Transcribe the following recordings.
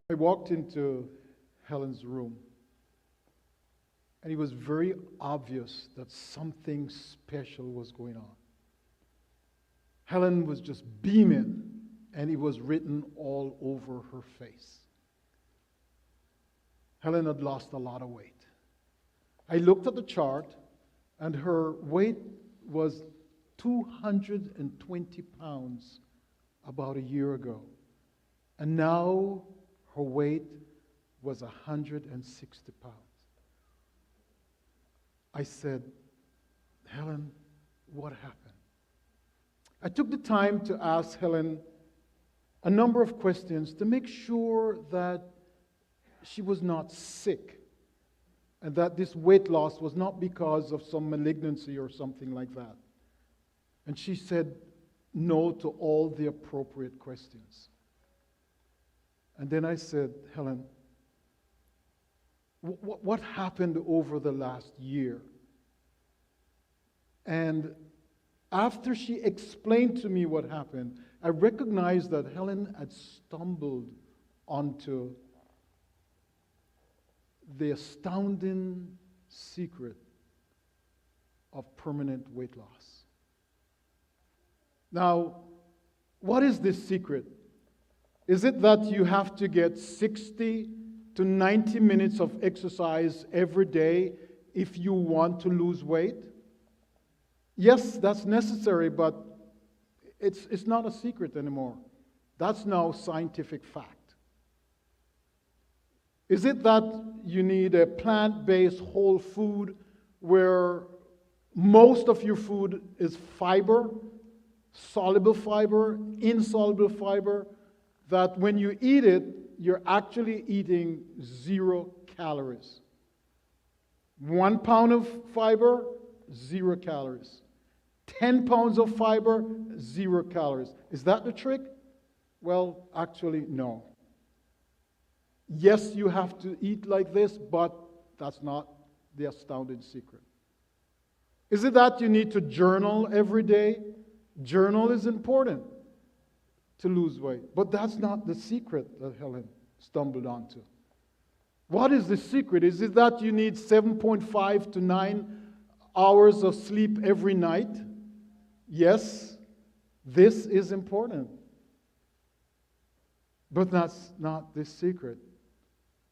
I walked into Helen's room, and it was very obvious that something special was going on. Helen was just beaming, and it was written all over her face. Helen had lost a lot of weight. I looked at the chart, and her weight was 220 pounds about a year ago. And now her weight was 160 pounds. I said, Helen, what happened? I took the time to ask Helen a number of questions to make sure that she was not sick and that this weight loss was not because of some malignancy or something like that. And she said no to all the appropriate questions. And then I said, Helen, what happened over the last year? And after she explained to me what happened, I recognized that Helen had stumbled onto the astounding secret of permanent weight loss. Now, what is this secret? Is it that you have to get 60 to 90 minutes of exercise every day if you want to lose weight? Yes, that's necessary, but it's not a secret anymore. That's now scientific fact. Is it that you need a plant-based whole food where most of your food is fiber, soluble fiber, insoluble fiber, that when you eat it, you're actually eating 0 calories? 1 pound of fiber, 0 calories. 10 pounds of fiber, 0 calories. Is that the trick? Well, actually, no. Yes, you have to eat like this, but that's not the astounding secret. Is it that you need to journal every day? Journal is important to lose weight, but that's not the secret that Helen stumbled onto. What is the secret? Is it that you need 7.5 to 9 hours of sleep every night? Yes, this is important. But that's not the secret.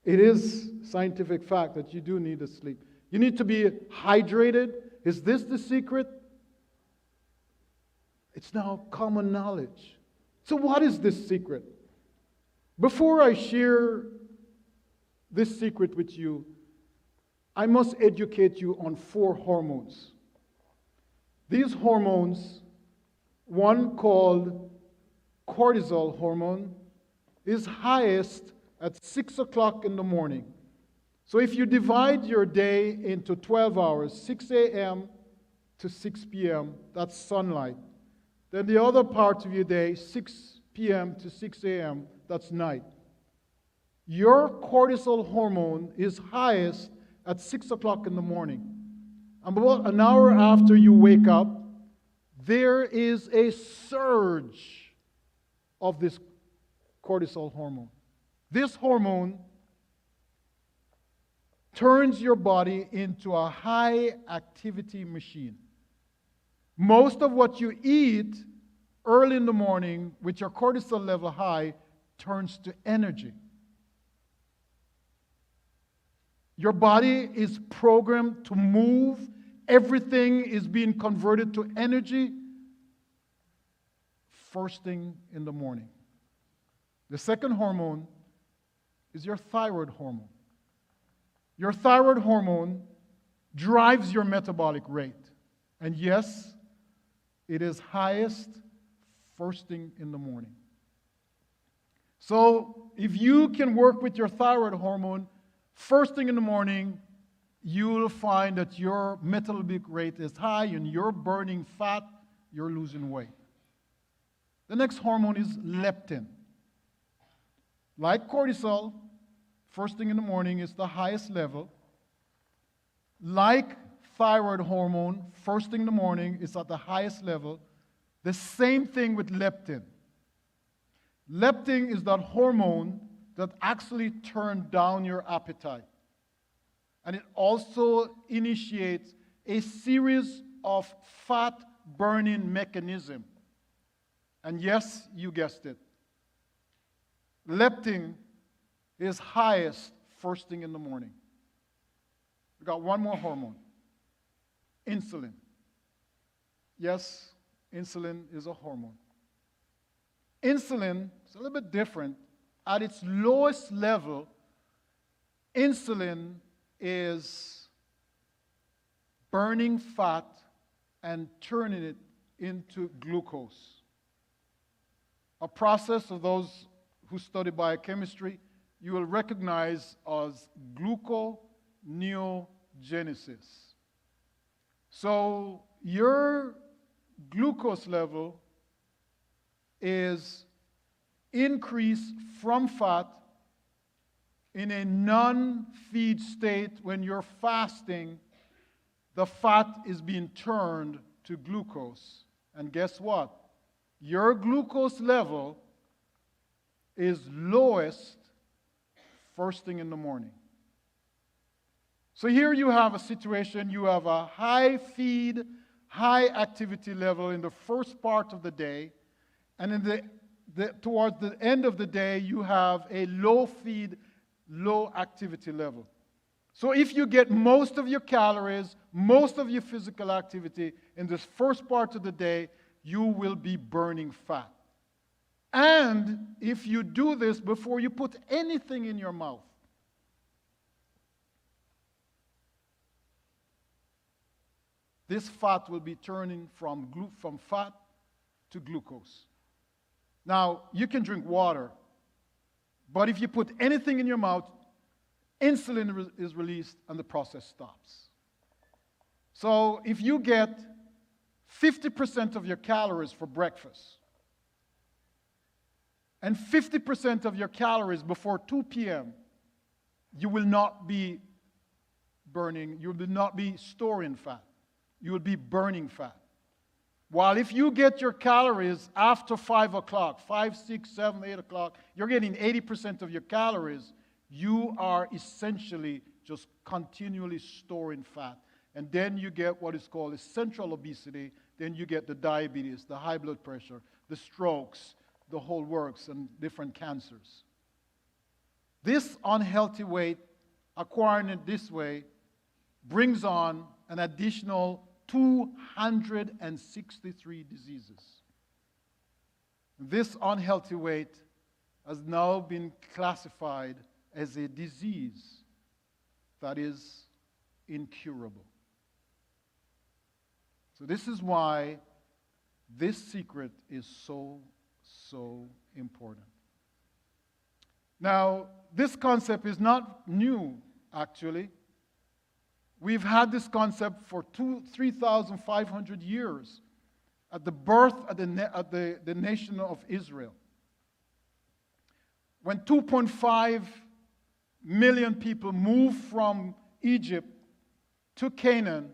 It is scientific fact that you do need to sleep. You need to be hydrated. Is this the secret? It's now common knowledge. So what is this secret? Before I share this secret with you, I must educate you on 4 hormones. These hormones, one called cortisol hormone, is highest at 6 o'clock in the morning. So if you divide your day into 12 hours, 6 a.m. to 6 p.m., that's sunlight. Then the other part of your day, 6 p.m. to 6 a.m., that's night. Your cortisol hormone is highest at 6 o'clock in the morning. And about an hour after you wake up, there is a surge of this cortisol hormone. This hormone turns your body into a high activity machine. Most of what you eat early in the morning with your cortisol level high turns to energy. Your body is programmed to move. Everything is being converted to energy first thing in the morning. The second hormone is your thyroid hormone. Your thyroid hormone drives your metabolic rate. And yes, it is highest first thing in the morning. So if you can work with your thyroid hormone first thing in the morning, you will find that your metabolic rate is high and you're burning fat, you're losing weight. The next hormone is leptin. Like cortisol, first thing in the morning is the highest level. Like thyroid hormone, first thing in the morning is at the highest level. The same thing with leptin. Leptin is that hormone that actually turn down your appetite. And it also initiates a series of fat-burning mechanisms. And yes, you guessed it. Leptin is highest first thing in the morning. We got one more hormone, insulin. Yes, insulin is a hormone. Insulin is a little bit different. At its lowest level, insulin is burning fat and turning it into glucose. A process of those who study biochemistry, you will recognize as gluconeogenesis. So your glucose level is increased from fat in a non-feed state. When you're fasting, the fat is being turned to glucose. And guess what? Your glucose level is lowest first thing in the morning. So here you have a situation, you have a high feed, high activity level in the first part of the day, and in towards the end of the day, you have a low feed, low activity level. So if you get most of your calories, most of your physical activity in this first part of the day, you will be burning fat. And if you do this before you put anything in your mouth, this fat will be turning from fat to glucose. Now, you can drink water, but if you put anything in your mouth, insulin is released and the process stops. So if you get 50% of your calories for breakfast and 50% of your calories before 2 p.m., you will not be burning, you will not be storing fat. You will be burning fat. While if you get your calories after 5 o'clock, 5, 6, 7, 8 o'clock, you're getting 80% of your calories, you are essentially just continually storing fat. And then you get what is called central obesity. Then you get the diabetes, the high blood pressure, the strokes, the whole works, and different cancers. This unhealthy weight, acquiring it this way, brings on an additional 263 diseases. This unhealthy weight has now been classified as a disease that is incurable. So this is why this secret is so important. Now, this concept is not new, actually. We've had this concept for 3,500 years at the birth of the nation of Israel. When 2.5 million people moved from Egypt to Canaan,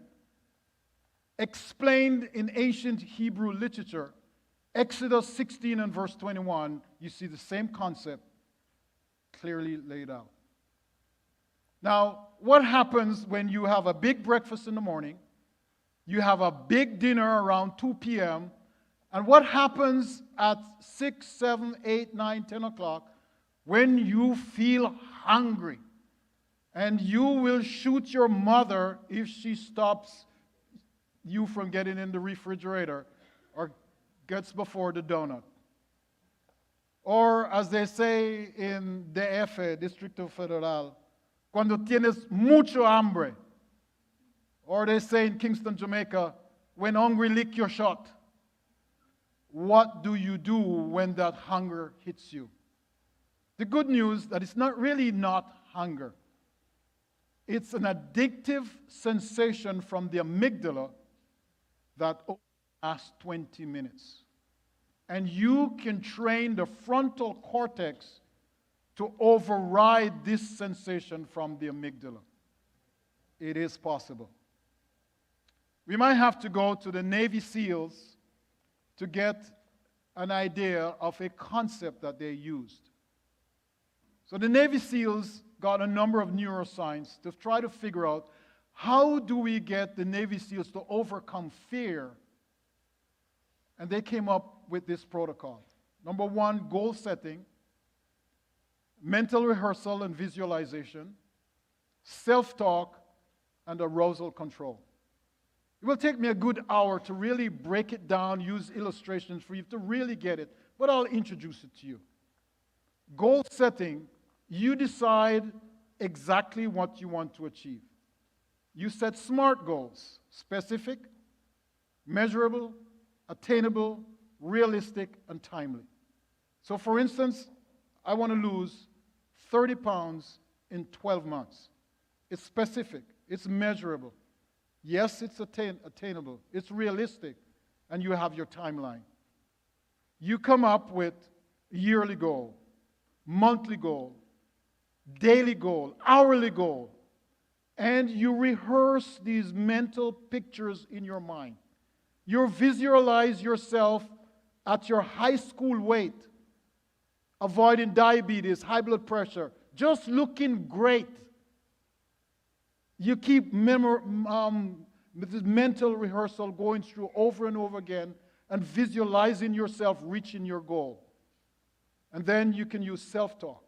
explained in ancient Hebrew literature, Exodus 16 and verse 21, you see the same concept clearly laid out. Now, what happens when you have a big breakfast in the morning, you have a big dinner around 2 p.m., and what happens at 6, 7, 8, 9, 10 o'clock when you feel hungry? And you will shoot your mother if she stops you from getting in the refrigerator or gets before the donut. Or as they say in DF, Distrito Federal, cuando tienes mucho hambre. Or they say in Kingston, Jamaica, when hungry, lick your shot. What do you do when that hunger hits you? The good news that it's not really not hunger. It's an addictive sensation from the amygdala that lasts 20 minutes. And you can train the frontal cortex to override this sensation from the amygdala. It is possible. We might have to go to the Navy SEALs to get an idea of a concept that they used. So the Navy SEALs got a number of neuroscience to try to figure out how do we get the Navy SEALs to overcome fear. And they came up with this protocol. Number one, goal setting, mental rehearsal and visualization, self-talk, and arousal control. It will take me a good hour to really break it down, use illustrations for you to really get it, but I'll introduce it to you. Goal setting, you decide exactly what you want to achieve. You set SMART goals: specific, measurable, attainable, realistic, and timely. So for instance, I want to lose 30 pounds in 12 months. It's specific, it's measurable. Yes, it's attainable, it's realistic, and you have your timeline. You come up with yearly goal, monthly goal, daily goal, hourly goal, and you rehearse these mental pictures in your mind. You visualize yourself at your high school weight, avoiding diabetes, high blood pressure, just looking great. You keep this mental rehearsal going through over and over again and visualizing yourself reaching your goal. And then you can use self-talk.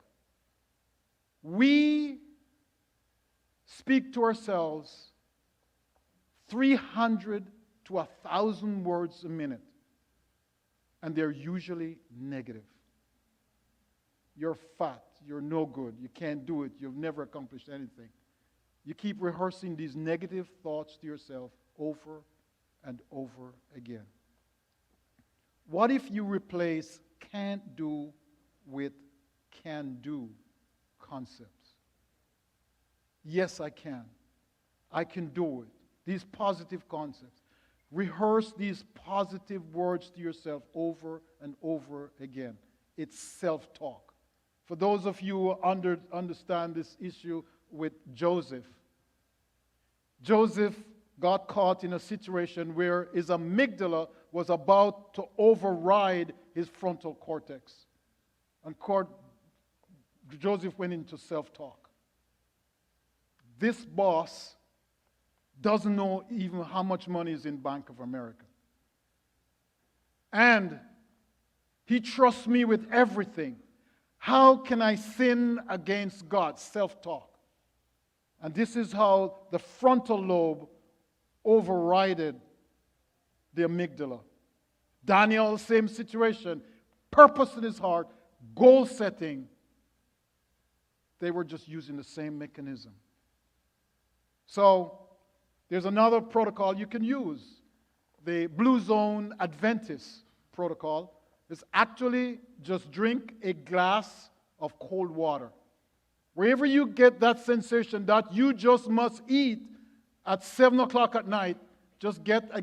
We speak to ourselves 300 to 1,000 words a minute, and they're usually negative. You're fat, you're no good, you can't do it, you've never accomplished anything. You keep rehearsing these negative thoughts to yourself over and over again. What if you replace can't do with can do concepts? Yes, I can. I can do it. These positive concepts. Rehearse these positive words to yourself over and over again. It's self-talk. For those of you who understand this issue with Joseph, Joseph got caught in a situation where his amygdala was about to override his frontal cortex. And Joseph went into self-talk. This boss doesn't know even how much money is in Bank of America. And he trusts me with everything. How can I sin against God? Self-talk. And this is how the frontal lobe overrided the amygdala. Daniel, same situation. Purpose in his heart, goal setting. They were just using the same mechanism. So, there's another protocol you can use. The Blue Zone Adventist protocol is actually just drink a glass of cold water. Wherever you get that sensation that you just must eat at 7 o'clock at night, just get a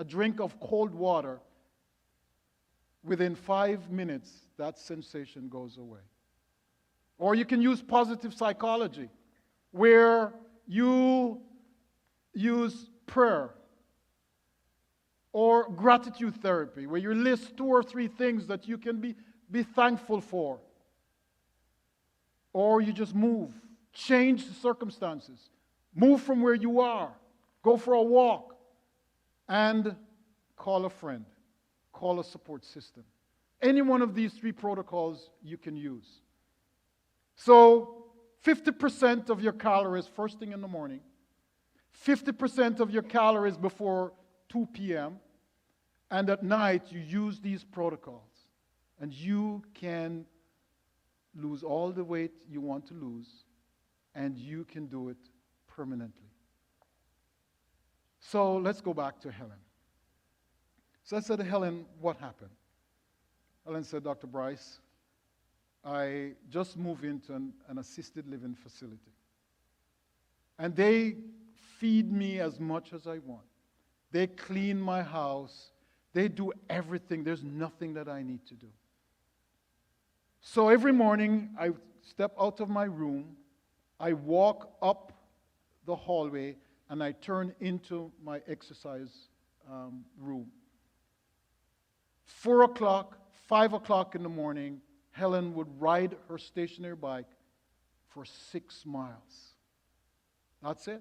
drink of cold water. Within 5 minutes, that sensation goes away. Or you can use positive psychology, where you use prayer or gratitude therapy, where you list 2 or 3 things that you can be thankful for. Or you just move, change the circumstances, move from where you are, go for a walk, and call a friend, call a support system. Any one of these 3 protocols you can use. So 50% of your calories first thing in the morning, 50% of your calories before 2 p.m., and at night you use these protocols, and you can lose all the weight you want to lose, and you can do it permanently. So let's go back to Helen. So I said to Helen, what happened? Helen said, Dr. Bryce, I just moved into an assisted living facility. And they feed me as much as I want. They clean my house. They do everything. There's nothing that I need to do. So every morning, I step out of my room, I walk up the hallway, and I turn into my exercise room. 4 o'clock, 5 o'clock in the morning, Helen would ride her stationary bike for 6 miles. That's it.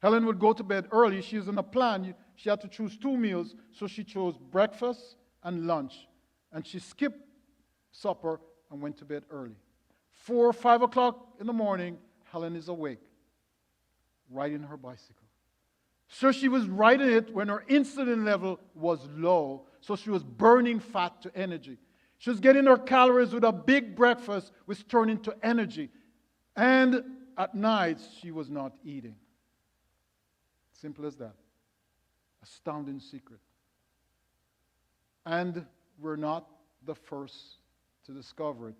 Helen would go to bed early. She was on a plan. She had to choose 2 meals, so she chose breakfast and lunch. And she skipped supper and went to bed early. 4 or 5 o'clock in the morning, Helen is awake, riding her bicycle. So she was riding it when her insulin level was low, so she was burning fat to energy. She was getting her calories with a big breakfast, which turned into energy. And at night, she was not eating. Simple as that. Astounding secret. And we're not the first to discover it.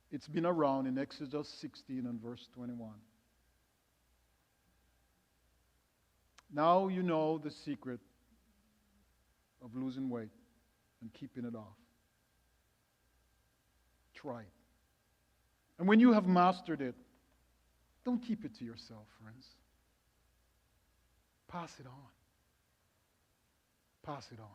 It's been around in Exodus 16 and verse 21. Now you know the secret of losing weight and keeping it off. Try it. And when you have mastered it, don't keep it to yourself, friends. Pass it on. Pass it on.